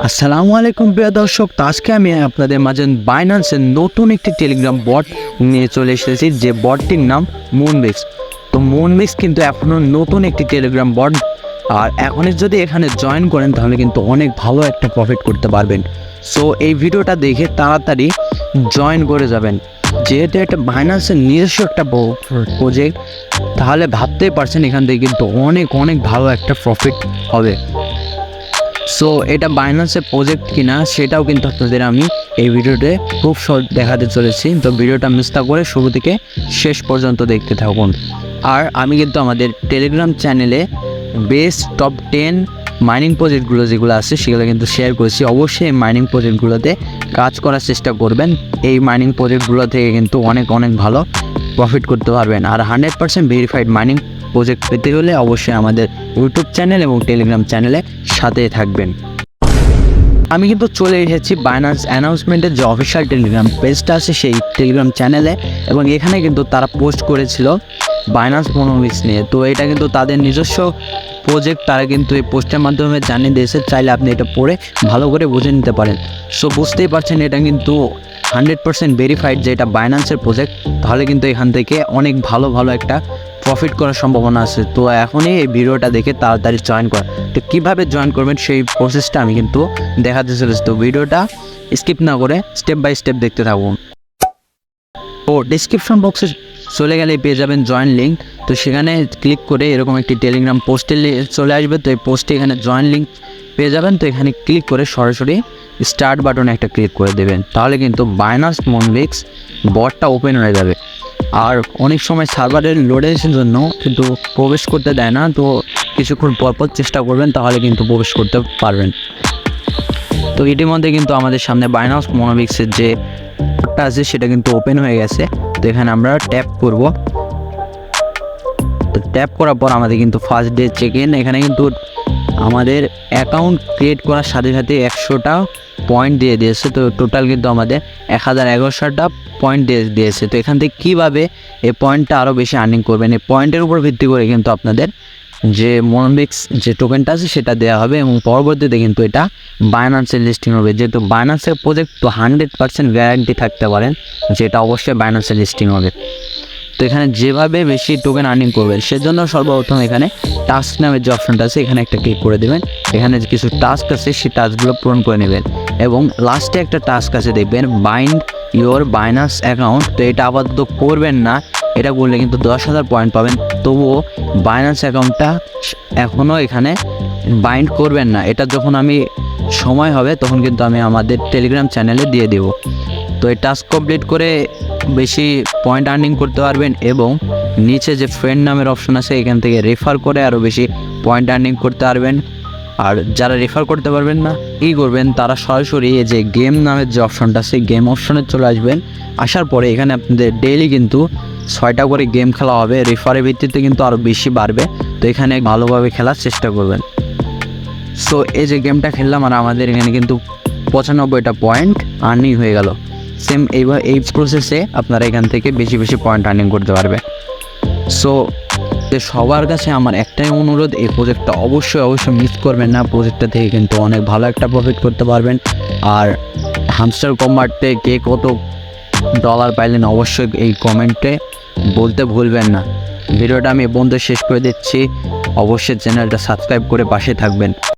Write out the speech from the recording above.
আসসালামু আলাইকুম প্রিয় দর্শক, তো আজকে আমি আপনাদের মাঝে বাইন্যান্সের নতুন একটি টেলিগ্রাম বট নিয়ে চলে এসেছি, যে বটটির নাম মুনবিক্স। তো মুনবিক্স কিন্তু এখনও নতুন একটি টেলিগ্রাম বট, আর এখনই যদি এখানে জয়েন করেন তাহলে কিন্তু অনেক ভালো একটা প্রফিট করতে পারবেন। সো এই ভিডিওটা দেখে তাড়াতাড়ি জয়েন করে যাবেন, যেহেতু এটা বাইন্যান্সের নিজস্ব একটা প্রজেক্ট, তাহলে ভাবতেই পারছেন এখান থেকে কিন্তু অনেক ভালো একটা প্রফিট হবে। সো এটা বাইন্যান্সের প্রজেক্ট কিনা সেটাও কিন্তু আপনাদের আমি এই ভিডিওতে খুব শর্ট দেখাতে চলেছি। তো ভিডিওটা মিস না করে শুরু থেকে শেষ পর্যন্ত দেখতে থাকুন। আর আমি কিন্তু আমাদের টেলিগ্রাম চ্যানেলে বেস্ট টপ 10 মাইনিং প্রজেক্টগুলো যেগুলো আছে সেগুলো কিন্তু শেয়ার করেছি। অবশ্যই এই মাইনিং প্রজেক্টগুলোতে কাজ করার চেষ্টা করবেন। এই মাইনিং প্রজেক্টগুলো থেকে কিন্তু অনেক ভালো প্রফিট করতে পারবেন। আর 100% ভেরিফাইড মাইনিং প্রজেক্ট পেতে হলে অবশ্যই আমাদের ইউটিউব চ্যানেল এবং টেলিগ্রাম চ্যানেলে সাথে থাকবেন। আমি কিন্তু চলে এসেছি বাইন্যান্স অ্যানাউন্সমেন্টের যে অফিসিয়াল টেলিগ্রাম পেজটা আছে সেই টেলিগ্রাম চ্যানেলে, এবং এখানে কিন্তু তারা পোস্ট করেছিল বাইন্যান্স মুনবিক্স নিয়ে। তো এটা কিন্তু তাদের নিজস্ব প্রজেক্ট, তারা কিন্তু এই পোস্টের মাধ্যমে জানিয়ে দিয়েছে। চাইলে আপনি এটা পড়ে ভালো করে বুঝে নিতে পারেন। সো বুঝতেই পারছেন এটা কিন্তু 100% ভেরিফাইড যে এটা বাইন্যান্সের প্রজেক্ট, তাহলে কিন্তু এখান থেকে অনেক ভালো একটা প্রফিট করার সম্ভাবনা আছে। তো এখনই এই ভিডিওটা দেখে তাড়াতাড়ি জয়েন করা। তো কীভাবে জয়েন করবেন সেই প্রসেসটা আমি কিন্তু দেখাতে চলেছি। তো ভিডিওটা স্কিপ না করে স্টেপ বাই স্টেপ দেখতে থাকুন। তো ডিসক্রিপশন বক্সে চলে গেলেই পেয়ে যাবেন জয়েন লিঙ্ক। তো সেখানে ক্লিক করে এরকম একটি টেলিগ্রাম পোস্টে চলে আসবে। তো এই পোস্টে এখানে জয়েন লিঙ্ক পেয়ে যাবেন। তো এখানে ক্লিক করে সরাসরি স্টার্ট বাটনে একটা ক্লিক করে দেবেন, তাহলে কিন্তু বাইন্যান্স মুনবিক্স বটটা ওপেন হয়ে যাবে। আর অনেক সময় সার্ভারের লোডের জন্য কিন্তু প্রবেশ করতে দেয় না, তো কিছুক্ষণ পরপর চেষ্টা করবেন, তাহলে কিন্তু প্রবেশ করতে পারবেন। তো ইতিমধ্যে কিন্তু আমাদের সামনে বাইন্যান্স মুনবিক্সের যে বটটা আছে সেটা কিন্তু ওপেন হয়ে গেছে। তো এখানে আমরা ট্যাপ করব। তো ট্যাপ করার পর আমাদের কিন্তু ফার্স্ট ডে চেক ইন, এখানে কিন্তু আমাদের অ্যাকাউন্ট ক্রিয়েট করার সাথে 100টা পয়েন্ট দিয়ে দিয়েছে। তো টোটাল কিন্তু আমাদের 1011টা পয়েন্ট দিয়েছে। তো এখান থেকে কীভাবে এই পয়েন্টটা আরও বেশি আর্নিং করবেন, এই পয়েন্টের উপর ভিত্তি করে কিন্তু আপনাদের যে মুনবিক্স যে টোকেনটা আছে সেটা দেওয়া হবে, এবং পরবর্তীতে কিন্তু এটা বাইন্যান্সের লিস্টিং হবে। যেহেতু বাইন্যান্সের প্রজেক্ট, তো 100% গ্যারান্টি থাকতে পারেন যে এটা অবশ্যই বাইন্যান্সের লিস্টিং হবে। তো এখানে যেভাবে বেশি টোকেন আর্নিং করবেন সেজন্য সর্বপ্রথম এখানে টাস্ক নামের যে অপশনটা আছে এখানে একটা ক্লিক করে দেবেন। এখানে যে কিছু টাস্ক আছে সেই টাস্কগুলো পূরণ করে নেবেন, এবং লাস্টে একটা টাস্ক আছে দেখবেন বাইন্ড ইওর বাইন্যান্স অ্যাকাউন্ট। তো এটা আপাতত করবেন না, এটা করলে কিন্তু 10,000 পয়েন্ট পাবেন। তবুও বাইন্যান্স অ্যাকাউন্টটা এখনও এখানে বাইন্ড করবেন না, এটা যখন আমি সময় হবে তখন কিন্তু আমি আমাদের টেলিগ্রাম চ্যানেলে দিয়ে দেব। তো এই টাস্ক কমপ্লিট করে বেশি পয়েন্ট আর্নিং করতে পারবেন, এবং নিচে যে ফ্রেন্ড নামের অপশন আছে এখান থেকে রেফার করে আরও বেশি পয়েন্ট আর্নিং করতে পারবেন। আর যারা রেফার করতে পারবেন না, কী করবেন, তারা সরাসরি এই যে গেম নামের যে অপশনটা আছে গেম অপশনে চলে আসবেন। আসার পরে এখানে আপনাদের ডেইলি কিন্তু 6টা করে গেম খেলা হবে, রেফারের ভিত্তিতে কিন্তু আরও বেশি বাড়বে। তো এখানে ভালোভাবে খেলার চেষ্টা করবেন। সো এই যে গেমটা খেললাম আর আমাদের এখানে কিন্তু 95টা পয়েন্ট আর্নিং হয়ে গেল। সেম এইবার এই প্রসেসে আপনারা এখান থেকে বেশি পয়েন্ট আর্নিং করতে পারবেন। সো সবার কাছে আমার একটাই অনুরোধ, এই প্রজেক্টটা অবশ্যই মিস করবেন না। প্রজেক্টটা থেকে কিন্তু অনেক ভালো একটা প্রফিট করতে পারবেন। আর হামস্টার কম্বাটে কে কত ডলার পাইলেন অবশ্যই এই কমেন্টে বলতে ভুলবেন না। ভিডিওটা আমি বন্ধু শেষ করে দিচ্ছি, অবশ্যই চ্যানেলটা সাবস্ক্রাইব করে পাশে থাকবেন।